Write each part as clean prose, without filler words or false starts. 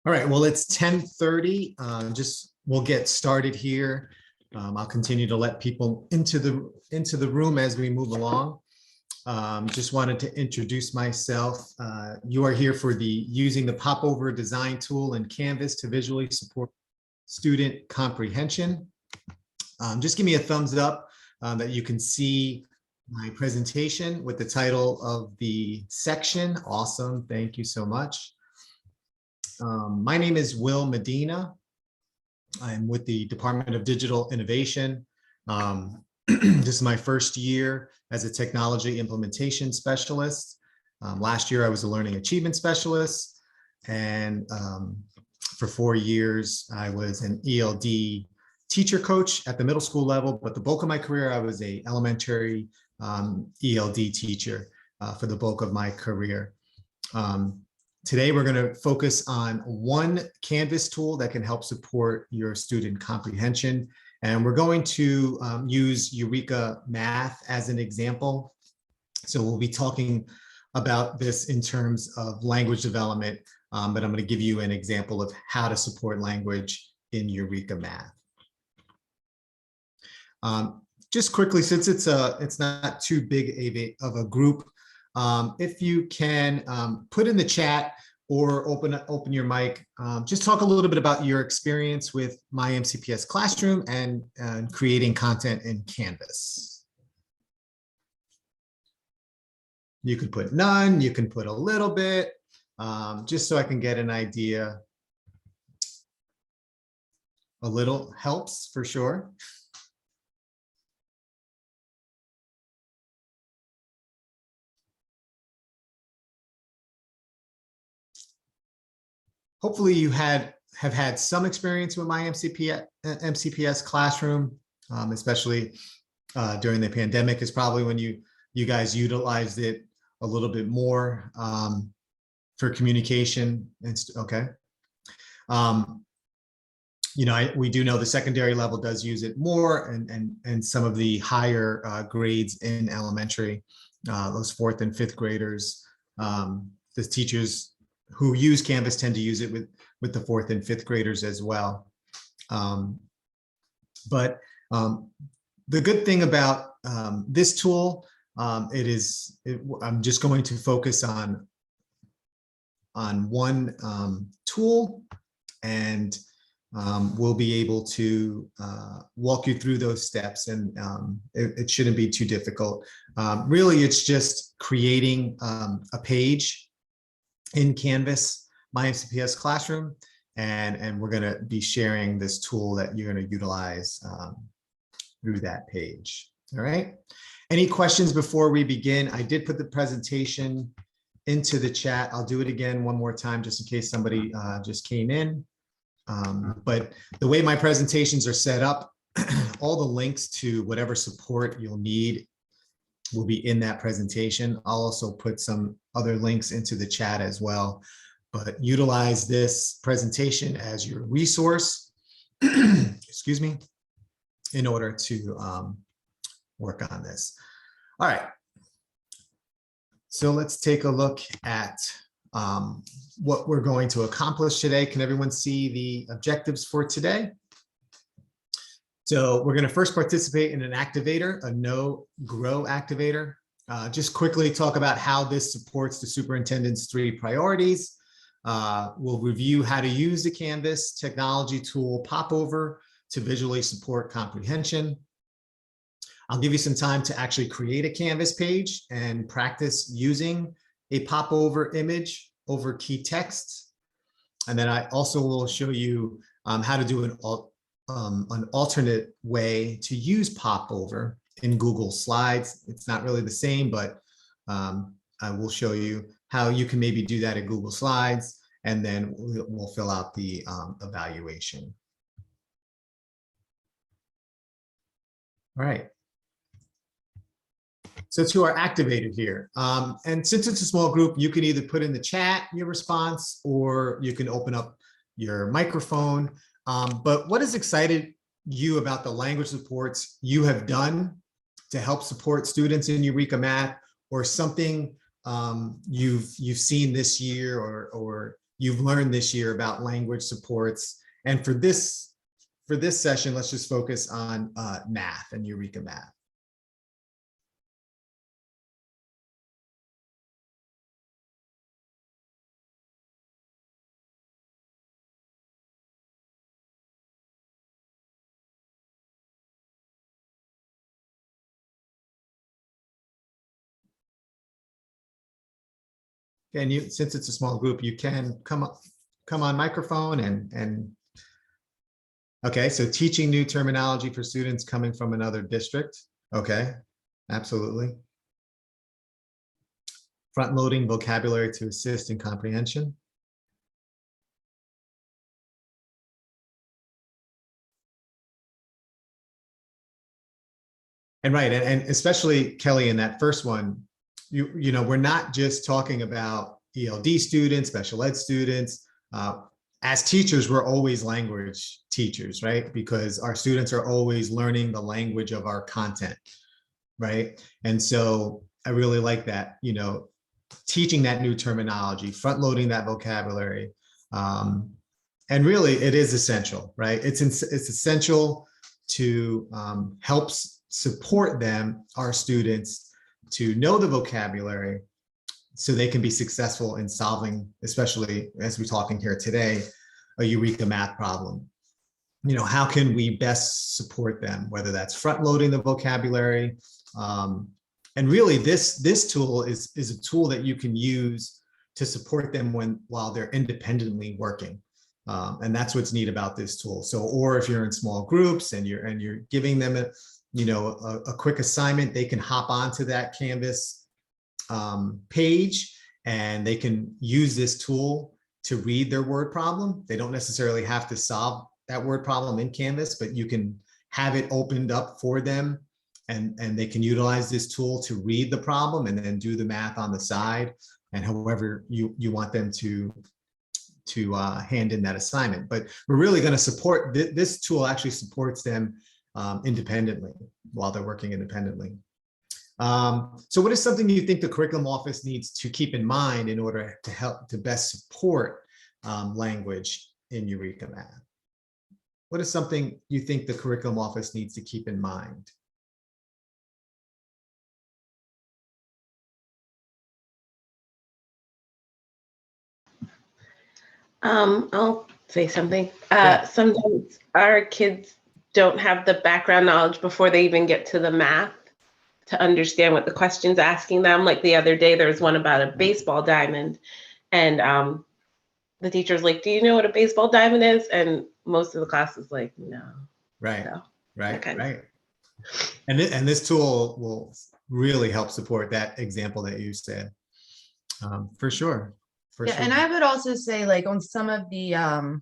All right, well, it's 10:30. We'll get started here. I'll continue to let people into the room as we move along. Just wanted to introduce myself. You are here for the using the Popover design tool in Canvas to visually support student comprehension. Just give me a thumbs up that you can see my presentation with the title of the section. Awesome, thank you so much. My name is Will Medina. I'm with the Department of Digital Innovation. This is my first year as a technology implementation specialist. Last year I was a learning achievement specialist, and for 4 years I was an ELD teacher coach at the middle school level, but the bulk of my career I was a elementary ELD teacher for the bulk of my career. Today, we're going to focus on one Canvas tool that can help support your student comprehension. And we're going to use Eureka Math as an example. So we'll be talking about this in terms of language development, but I'm going to give you an example of how to support language in Eureka Math. Just quickly, since it's not too big of a group, if you can put in the chat or open your mic, just talk a little bit about your experience with My MCPS Classroom and creating content in Canvas. You could put none, you can put a little bit, just so I can get an idea. A little helps for sure. Hopefully you have had some experience with My MCPS Classroom, especially during the pandemic is probably when you guys utilized it a little bit more for communication. Okay. We do know the secondary level does use it more, and some of the higher grades in elementary, those 4th and 5th graders, the teachers who use Canvas tend to use it with the 4th and 5th graders as well. But the good thing about this tool, I'm just going to focus on one tool, and we'll be able to walk you through those steps, and it shouldn't be too difficult. Really, it's just creating a page in Canvas, My MCPS Classroom, and we're going to be sharing this tool that you're going to utilize through that page. All right. Any questions before we begin? I did put the presentation into the chat. I'll do it again one more time just in case somebody just came in. But the way my presentations are set up, all the links to whatever support you'll need will be in that presentation. I'll also put some other links into the chat as well, but utilize this presentation as your resource, excuse me, in order to work on this. All right. So let's take a look at what we're going to accomplish today. Can everyone see the objectives for today? So we're going to first participate in an activator, a no grow activator. Just quickly talk about how this supports the superintendent's 3 priorities. We'll review how to use the Canvas technology tool Popover to visually support comprehension. I'll give you some time to actually create a Canvas page and practice using a Popover image over key text. And then I also will show you how to do an alternate way to use Popover in Google Slides. It's not really the same, but I will show you how you can maybe do that in Google Slides, and then we'll fill out the evaluation. All right. So to our activator here, and since it's a small group, you can either put in the chat your response, or you can open up your microphone. But what has excited you about the language supports you have done to help support students in Eureka Math, or something you've seen this year, or you've learned this year about language supports. And for this session, let's just focus on math and Eureka Math. And you, since it's a small group, you can come on microphone and okay, so teaching new terminology for students coming from another district. Okay, absolutely. Front loading vocabulary to assist in comprehension. And right, and especially Kelly in that first one, you know, we're not just talking about ELD students, special ed students. As teachers, we're always language teachers, right? Because our students are always learning the language of our content, right? And so I really like that, you know, teaching that new terminology, front loading that vocabulary. And really it is essential, right? It's essential to help support them, our students, to know the vocabulary so they can be successful in solving, especially as we're talking here today, a Eureka Math problem. You know, how can we best support them, whether that's front loading the vocabulary. And really this tool is a tool that you can use to support them while they're independently working. And that's what's neat about this tool. So, or if you're in small groups and you're giving them a quick assignment, they can hop onto that Canvas page and they can use this tool to read their word problem. They don't necessarily have to solve that word problem in Canvas, but you can have it opened up for them and they can utilize this tool to read the problem and then do the math on the side and however you want them to hand in that assignment. But we're really going to support this tool actually supports them independently while they're working independently. So what is something you think the curriculum office needs to keep in mind in order to help to best support language in Eureka Math? What is something you think the curriculum office needs to keep in mind? I'll say something. Yeah. Sometimes our kids don't have the background knowledge before they even get to the math to understand what the question's asking them. Like the other day, there was one about a baseball diamond, and the teacher's like, "Do you know what a baseball diamond is?" And most of the class is like, "No." Right, So, right, okay. right. And this tool will really help support that example that you said, for sure. Yeah, Sure. and I would also say, like, on some of the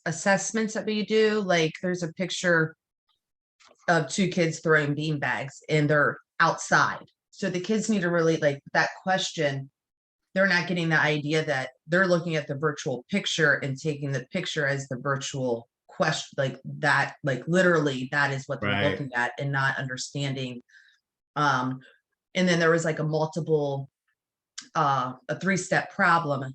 assessments that we do, like there's a picture of two kids throwing bean bags and they're outside. So the kids need to really, like, that question, they're not getting the idea that they're looking at the virtual picture and taking the picture as the virtual question, like that, like literally that is what they're Right. looking at and not understanding. And then there was like a multiple, a 3-step problem,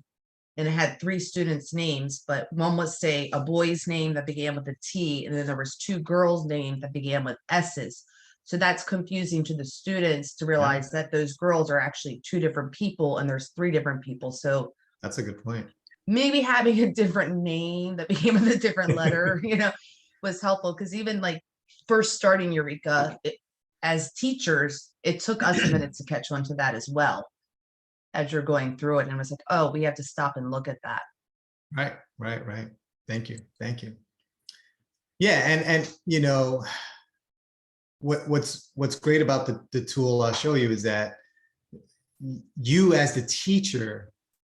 and it had 3 students' names, but one was, say, a boy's name that began with a T, and then there was 2 girls' names that began with S's. So that's confusing to the students to realize that those girls are actually 2 different people and there's 3 different people. So That's a good point. maybe having a different name that began with a different letter, you know, was helpful. Because even like first starting Eureka, as teachers, it took us a minute to catch on to that as well as you're going through it. And it was like, oh, we have to stop and look at that. Right, right, right. Thank you. Thank you. Yeah, and you know, what's great about the tool I'll show you is that you as the teacher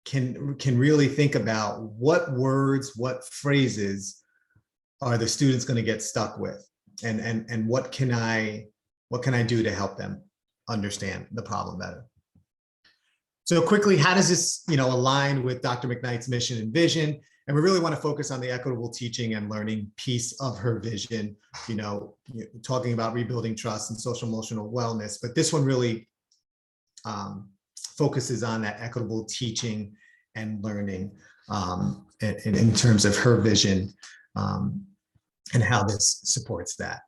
can really think about what words, what phrases are the students going to get stuck with, and what can I do to help them understand the problem better. So quickly, how does this, you know, align with Dr. McKnight's mission and vision? And we really want to focus on the equitable teaching and learning piece of her vision, you know, talking about rebuilding trust and social emotional wellness. But this one really focuses on that equitable teaching and learning. in terms of her vision and how this supports that.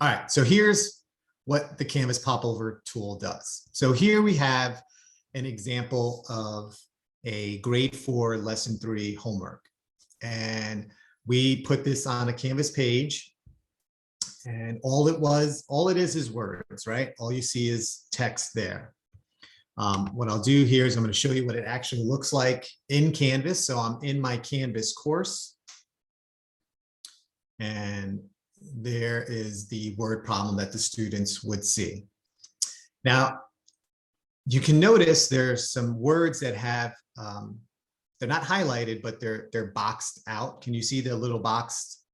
All right, so here's what the Canvas Popover tool does. So here we have an example of a grade 4 lesson 3 homework. And we put this on a Canvas page, and all it is words, right? All you see is text there. What I'll do here is I'm going to show you what it actually looks like in Canvas. So I'm in my Canvas course, and there is the word problem that the students would see. Now, you can notice there's some words that have, they're not highlighted, but they're boxed out. Can you see the little box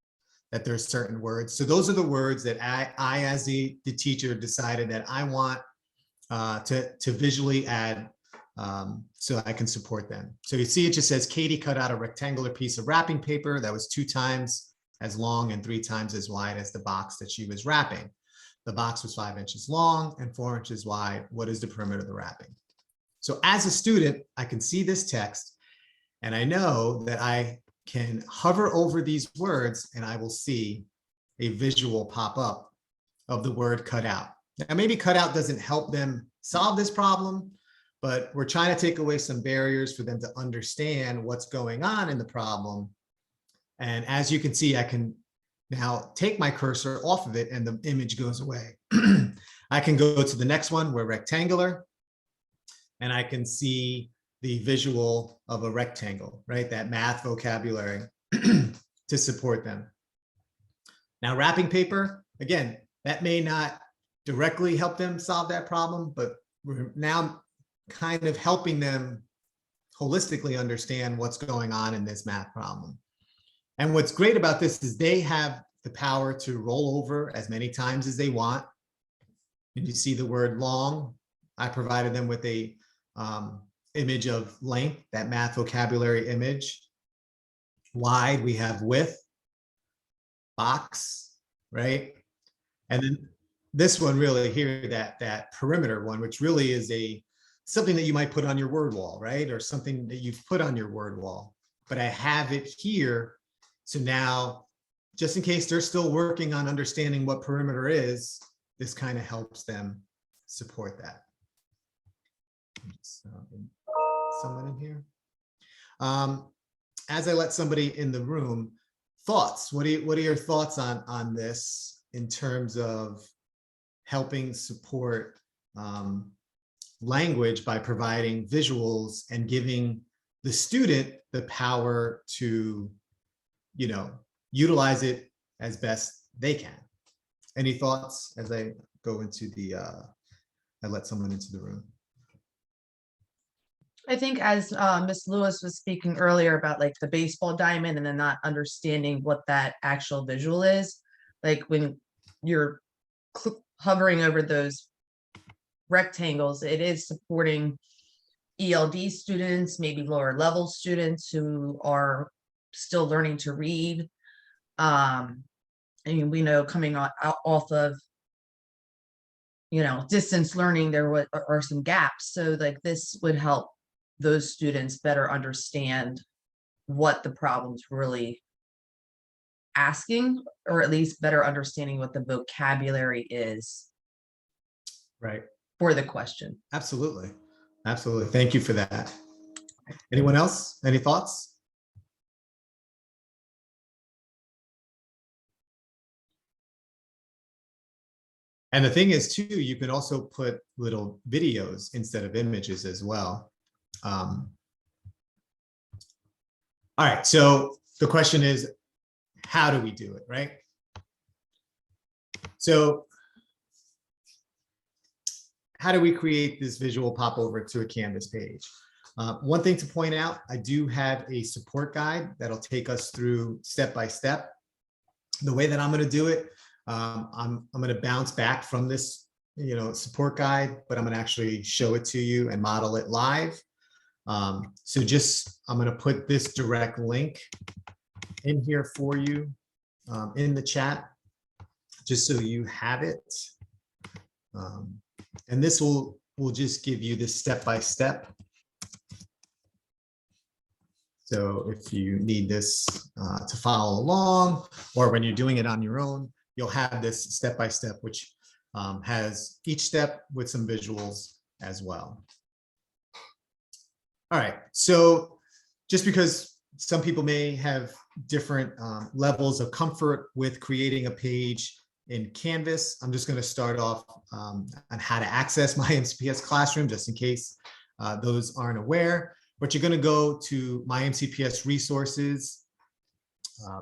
that there's certain words? So those are the words that I as the teacher decided that I want to visually add so I can support them. So you see it just says Katie cut out a rectangular piece of wrapping paper that was 2 times as long and 3 times as wide as the box that she was wrapping. The box was 5 inches long and 4 inches wide. What is the perimeter of the wrapping? So as a student, I can see this text and I know that I can hover over these words and I will see a visual pop up of the word cut out. Now, maybe cut out doesn't help them solve this problem, but we're trying to take away some barriers for them to understand what's going on in the problem. And as you can see, I can now take my cursor off of it and the image goes away. I can go to the next one, where rectangular, and I can see the visual of a rectangle, right? That math vocabulary to support them. Now, wrapping paper, again, that may not directly help them solve that problem, but we're now kind of helping them holistically understand what's going on in this math problem. And what's great about this is they have the power to roll over as many times as they want. And you see the word long. I provided them with a image of length, that math vocabulary image. Wide, we have width, box, right? And then this one really here, that perimeter one, which really is something that you might put on your word wall, right? Or something that you've put on your word wall. But I have it here. So now, just in case they're still working on understanding what perimeter is, this kind of helps them support that. Someone in here. As I let somebody in the room, thoughts. What are your thoughts on this in terms of helping support language by providing visuals and giving the student the power to, utilize it as best they can? Any thoughts as I go into I let someone into the room? I think as Miss Lewis was speaking earlier about like the baseball diamond and then not understanding what that actual visual is, like when you're hovering over those rectangles, it is supporting ELD students, maybe lower level students who are still learning to read. And we know coming off of distance learning, there are some gaps. So like this would help those students better understand what the problem's really asking, or at least better understanding what the vocabulary is. Right. For the question. Absolutely. Absolutely. Thank you for that. Anyone else? Any thoughts? And the thing is too, you can also put little videos instead of images as well. All right, so the question is, how do we do it, right? So how do we create this visual pop over to a Canvas page? One thing to point out, I do have a support guide that'll take us through step by step. The way that I'm going to do it, I'm going to bounce back from this, support guide, but I'm going to actually show it to you and model it live. So I'm going to put this direct link in here for you in the chat, just so you have it. And this will just give you the step-by-step So if you need this to follow along, or when you're doing it on your own, you'll have this step-by-step, which has each step with some visuals as well. All right, so just because some people may have different levels of comfort with creating a page in Canvas, I'm just going to start off on how to access my MCPS Classroom, just in case those aren't aware. But you're going to go to my MCPS Resources,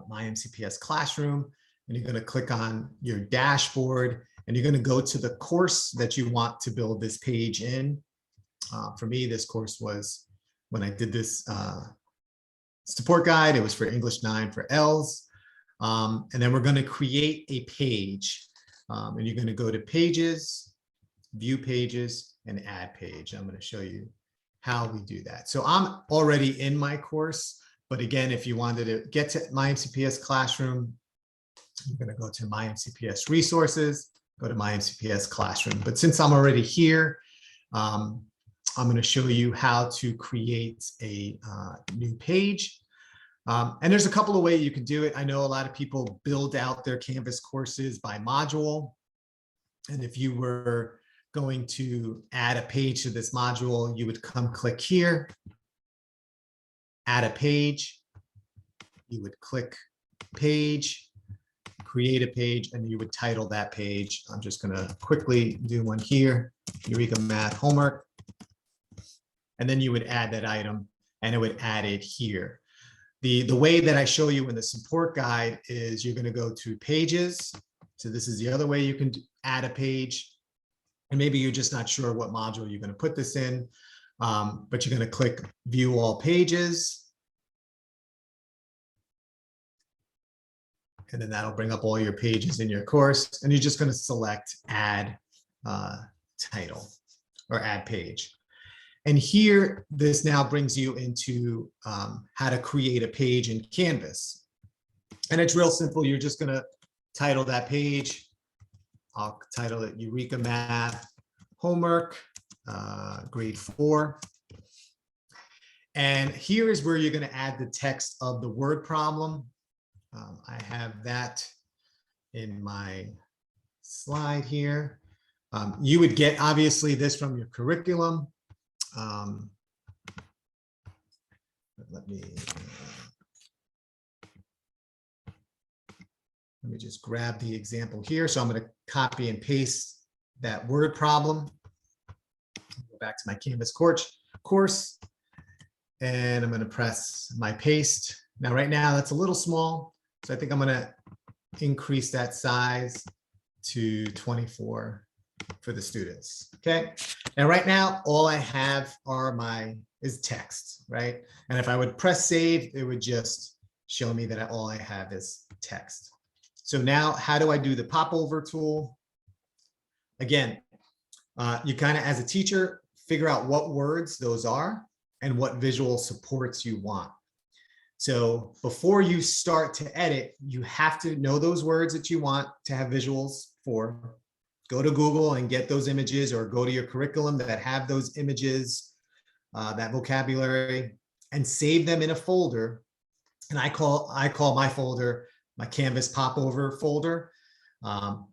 my MCPS Classroom, and you're going to click on your dashboard, and you're going to go to the course that you want to build this page in. For me, this course was, when I did this support guide, it was for English 9 for L's. And then we're going to create a page, and you're going to go to Pages, View Pages, and Add Page. I'm going to show you how we do that. So I'm already in my course, but again, if you wanted to get to my MCPS Classroom, you're going to go to my MCPS Resources, go to my MCPS Classroom. But since I'm already here, I'm going to show you how to create a new page. And there's a couple of ways you can do it. I know a lot of people build out their Canvas courses by module. And if you were going to add a page to this module, you would come click here, add a page. You would click page, create a page, and you would title that page. I'm just going to quickly do one here, Eureka Math Homework. And then you would add that item, and it would add it here. The way that I show you in the support guide is you're going to go to Pages. So this is the other way you can add a page. And maybe you're just not sure what module you're going to put this in, but you're going to click View All Pages. And then that'll bring up all your pages in your course. And you're just going to select Add Title or Add Page. And here, this now brings you into how to create a page in Canvas. And it's real simple. You're just going to title that page. I'll title it Eureka Math Homework, grade 4. And here is where you're going to add the text of the word problem. I have that in my slide here. You would get, obviously, this from your curriculum. Let me just grab the example here. So I'm going to copy and paste that word problem. Go back to my Canvas course, and I'm going to press my paste. Now, right now, that's a little small. So I think I'm going to increase that size to 24 for the students. Okay. And right now, all I have is text, right? And if I would press save, it would just show me that all I have is text. So now, how do I do the popover tool? Again, you kind of, as a teacher, figure out what words those are and what visual supports you want. So before you start to edit, you have to know those words that you want to have visuals for. Go to Google and get those images, or go to your curriculum that have those images, that vocabulary, and save them in a folder. And I call my folder my Canvas Popover folder.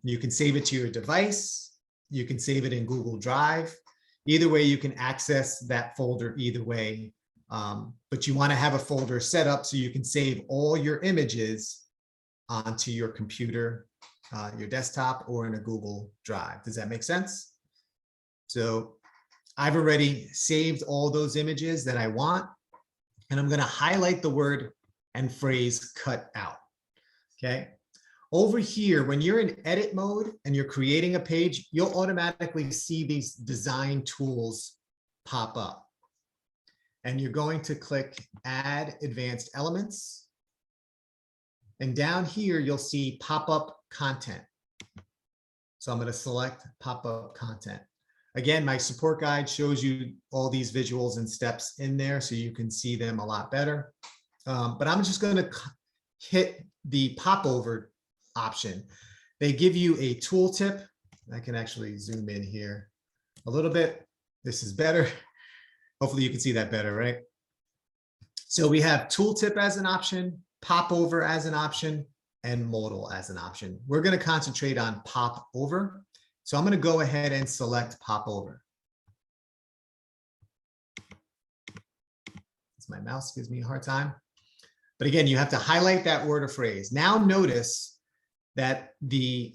You can save it to your device. You can save it in Google Drive. Either way, you can access that folder either way. But you want to have a folder set up so you can save all your images onto your computer, your desktop, or in a Google Drive. Does that make sense? So I've already saved all those images that I want, and I'm going to highlight the word and phrase cut out. Okay. Over here, when you're in edit mode and you're creating a page, you'll automatically see these design tools pop up. And you're going to click Add Advanced Elements. And down here, you'll see pop-up content. So I'm going to select pop-up content. Again, my support guide shows you all these visuals and steps in there so you can see them a lot better. But I'm just going to hit the popover option. They give you a tooltip. I can actually zoom in here a little bit. This is better. Hopefully you can see that better, right? So we have tooltip as an option, popover as an option, and modal as an option. We're going to concentrate on popover. So I'm going to go ahead and select popover. My mouse gives me a hard time. But again, you have to highlight that word or phrase. Now notice that the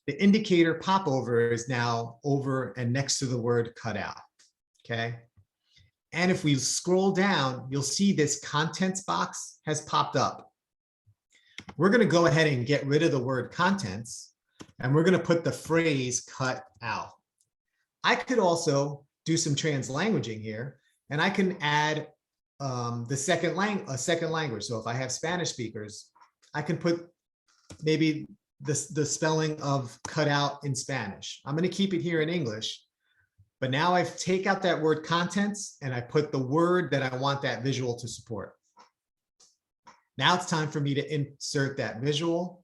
indicator popover is now over and next to the word cut out. Okay. And if we scroll down, you'll see this contents box has popped up. We're going to go ahead and get rid of the word contents, and we're going to put the phrase cut out. I could also do some translanguaging here, and I can add a second language. So if I have Spanish speakers, I can put maybe the spelling of cut out in Spanish. I'm going to keep it here in English, but now I take out that word contents and I put the word that I want that visual to support. Now it's time for me to insert that visual.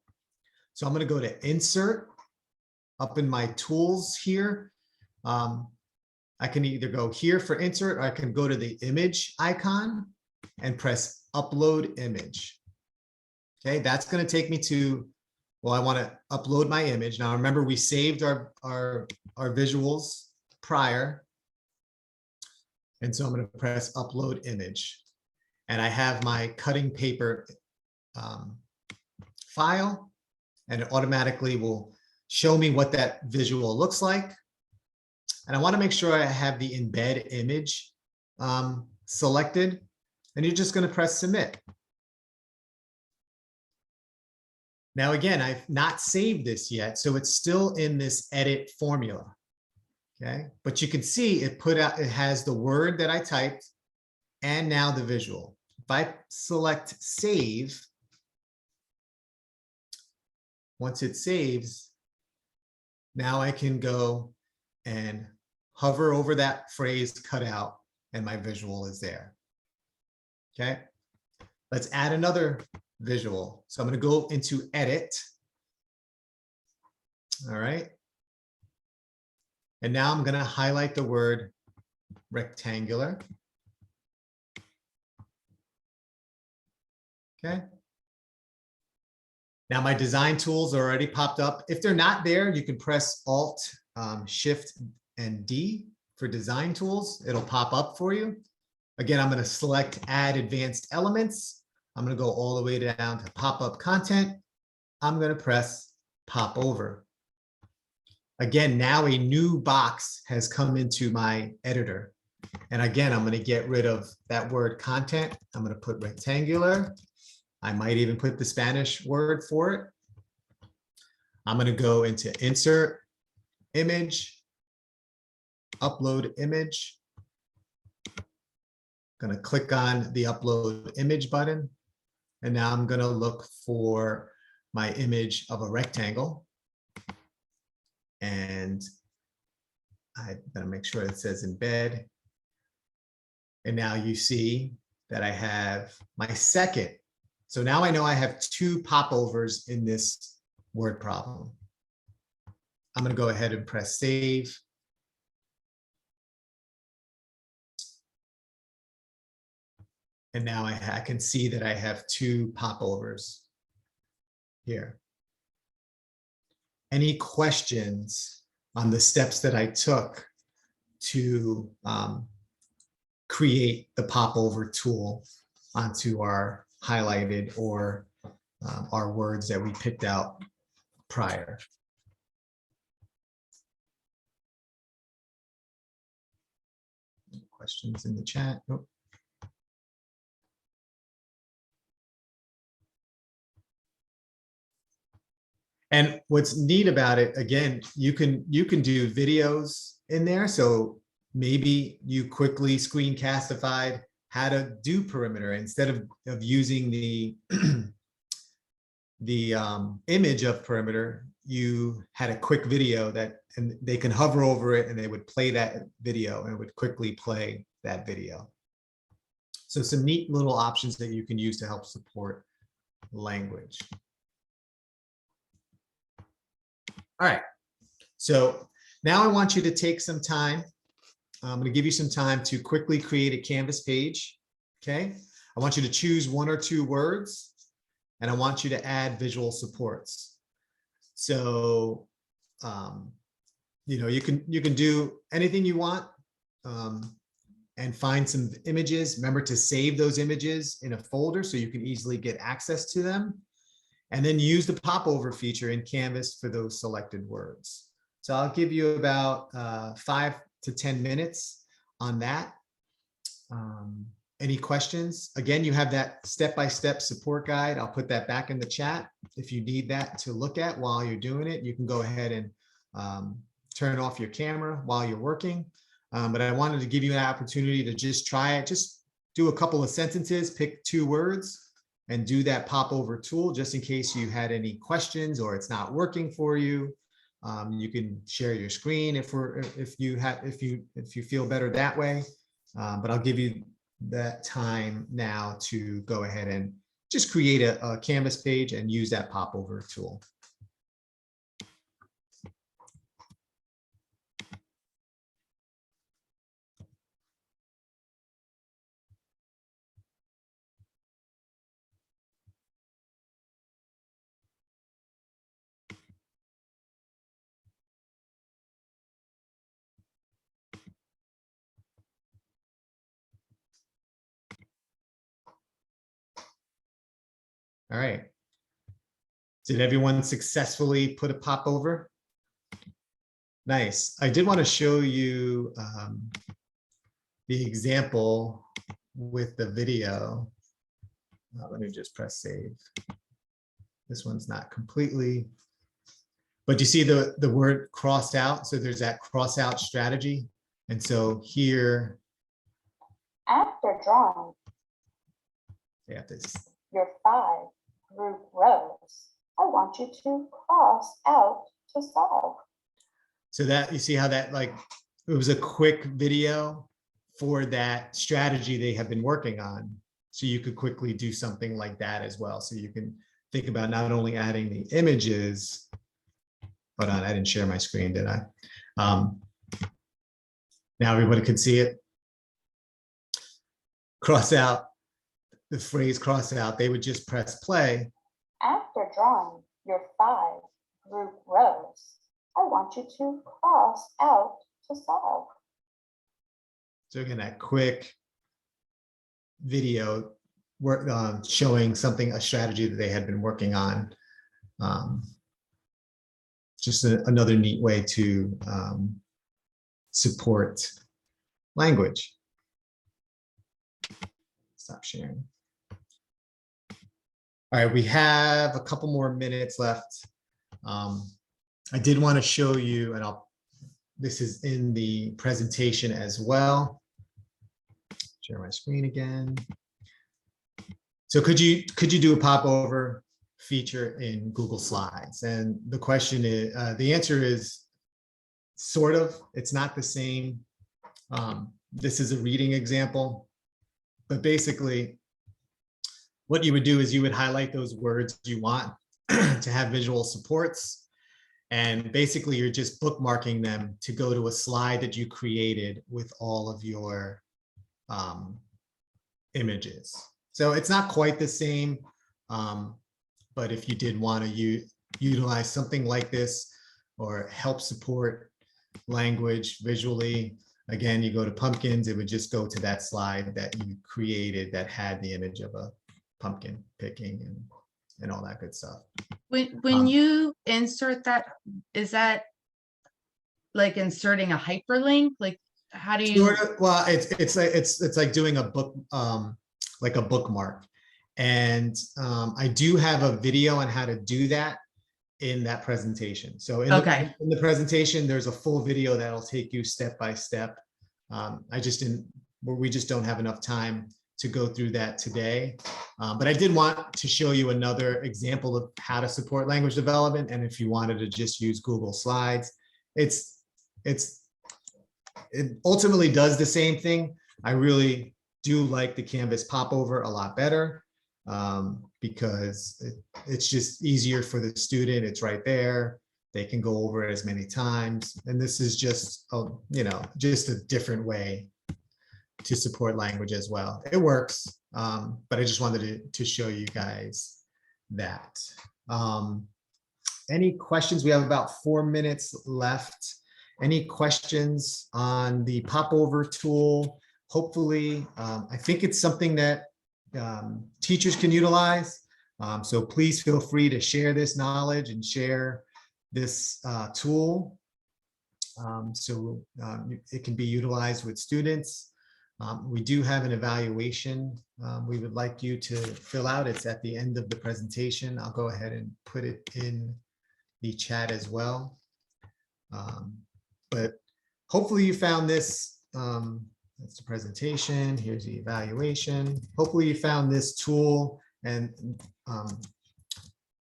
So I'm going to go to insert up in my tools here. I can either go here for insert, or I can go to the image icon and press upload image. Okay, that's going to take me to, well, I want to upload my image. Now remember, we saved our visuals prior. And so I'm going to press upload image. And I have my cutting paper file, and it automatically will show me what that visual looks like. And I want to make sure I have the embed image selected, and you're just going to press submit. Now, again, I've not saved this yet, so it's still in this edit formula. Okay, but you can see it has the word that I typed and now the visual. If I select save, once it saves, now I can go and hover over that phrase cut out, and my visual is there. Okay, let's add another visual. So I'm going to go into edit. All right. And now I'm going to highlight the word rectangular. Okay. Now my design tools are already popped up. If they're not there, you can press Alt, Shift, and D for design tools. It'll pop up for you. Again, I'm going to select Add Advanced Elements. I'm going to go all the way down to Pop-up Content. I'm going to press Pop Over. Again, now a new box has come into my editor. And again, I'm going to get rid of that word content. I'm going to put rectangular. I might even put the Spanish word for it. I'm going to go into Insert, Image, Upload Image. I'm going to click on the Upload Image button. And now I'm going to look for my image of a rectangle. And I'm going to make sure it says embed. And now you see that I have my second. So now I know I have two popovers in this word problem. I'm going to go ahead and press save. And now I can see that I have two popovers here. Any questions on the steps that I took to create the popover tool onto our highlighted or our words that we picked out prior? Questions in the chat? Nope. And what's neat about it, again, you can do videos in there. So maybe you quickly screencastified how to do perimeter instead of using the image of perimeter. You had a quick video that, and they can hover over it and they would play that video and it would quickly play that video. So some neat little options that you can use to help support language. All right, so now I want you to take some time. I'm going to give you some time to quickly create a Canvas page Okay. I want you to choose 1 or 2 words, and I want you to add visual supports. So, you can do anything you want, and find some images. Remember to save those images in a folder so you can easily get access to them. And then use the popover feature in Canvas for those selected words. So I'll give you about 5 to 10 minutes on that. Any questions? Again, you have that step-by-step support guide. I'll put that back in the chat. If you need that to look at while you're doing it, you can go ahead and turn off your camera while you're working. But I wanted to give you an opportunity to just try it. Just do a couple of sentences, pick 2 words, and do that popover tool just in case you had any questions or it's not working for you. You can share your screen if you feel better that way. But I'll give you that time now to go ahead and just create a Canvas page and use that popover tool. All right. Did everyone successfully put a popover? Nice. I did want to show you the example with the video. Let me just press save. This one's not completely, but you see the word crossed out. So there's that cross out strategy. And so here, after drawing they have this. your 5 group rows, I want you to cross out to solve. So that you see how that it was a quick video for that strategy they have been working on. So you could quickly do something like that as well. So you can think about not only adding the images, hold on, I didn't share my screen, did I? Now everybody could see it. Cross out, the phrase cross out, they would just press play. After drawing your 5 group rows, I want you to cross out to solve. So again, that quick video work showing a strategy that they had been working on. Just another neat way to support language. Stop sharing. All right, we have a couple more minutes left. I did want to show you, and this is in the presentation as well. Share my screen again. So could you do a popover feature in Google Slides? And the question is, the answer is sort of. It's not the same. This is a reading example, but basically what you would do is you would highlight those words you want to have visual supports. And basically you're just bookmarking them to go to a slide that you created with all of your images. So it's not quite the same, but if you did want to utilize something like this or help support language visually, again, you go to pumpkins, it would just go to that slide that you created that had the image of a pumpkin picking and all that good stuff. When you insert that, is that like inserting a hyperlink? Like, how do you? Well, it's like doing a book, like a bookmark. And I do have a video on how to do that in that presentation. So in the presentation, there's a full video that'll take you step by step. We just don't have enough time to go through that today. But I did want to show you another example of how to support language development. And if you wanted to just use Google Slides, it ultimately does the same thing. I really do like the Canvas Popover a lot better because it's just easier for the student. It's right there. They can go over it as many times. And this is just, just a different way to support language as well. It works, but I just wanted to show you guys that. Any questions? We have about 4 minutes left. Any questions on the Popover tool? Hopefully, I think it's something that teachers can utilize. So please feel free to share this knowledge and share this tool. So it can be utilized with students. We do have an evaluation we would like you to fill out. It's at the end of the presentation. I'll go ahead and put it in the chat as well. But hopefully you found this. That's the presentation. Here's the evaluation. Hopefully you found this tool and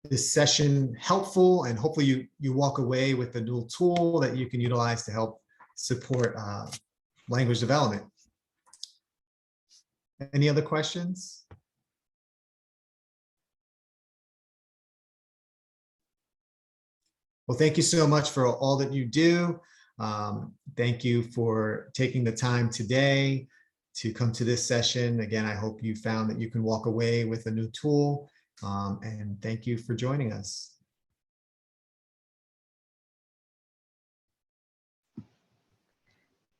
this session helpful, and hopefully you walk away with a new tool that you can utilize to help support language development. Any other questions? Well, thank you so much for all that you do. Thank you for taking the time today to come to this session. Again, I hope you found that you can walk away with a new tool, and thank you for joining us.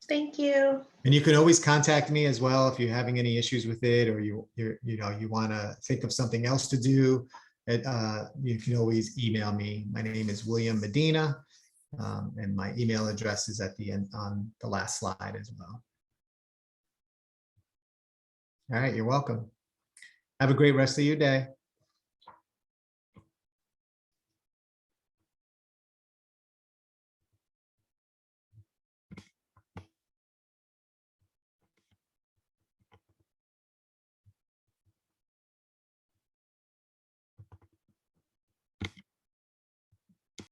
Thank you. And you can always contact me as well if you're having any issues with it, or you want to think of something else to do. You can always email me. My name is William Medina, and my email address is at the end on the last slide as well. All right, you're welcome. Have a great rest of your day.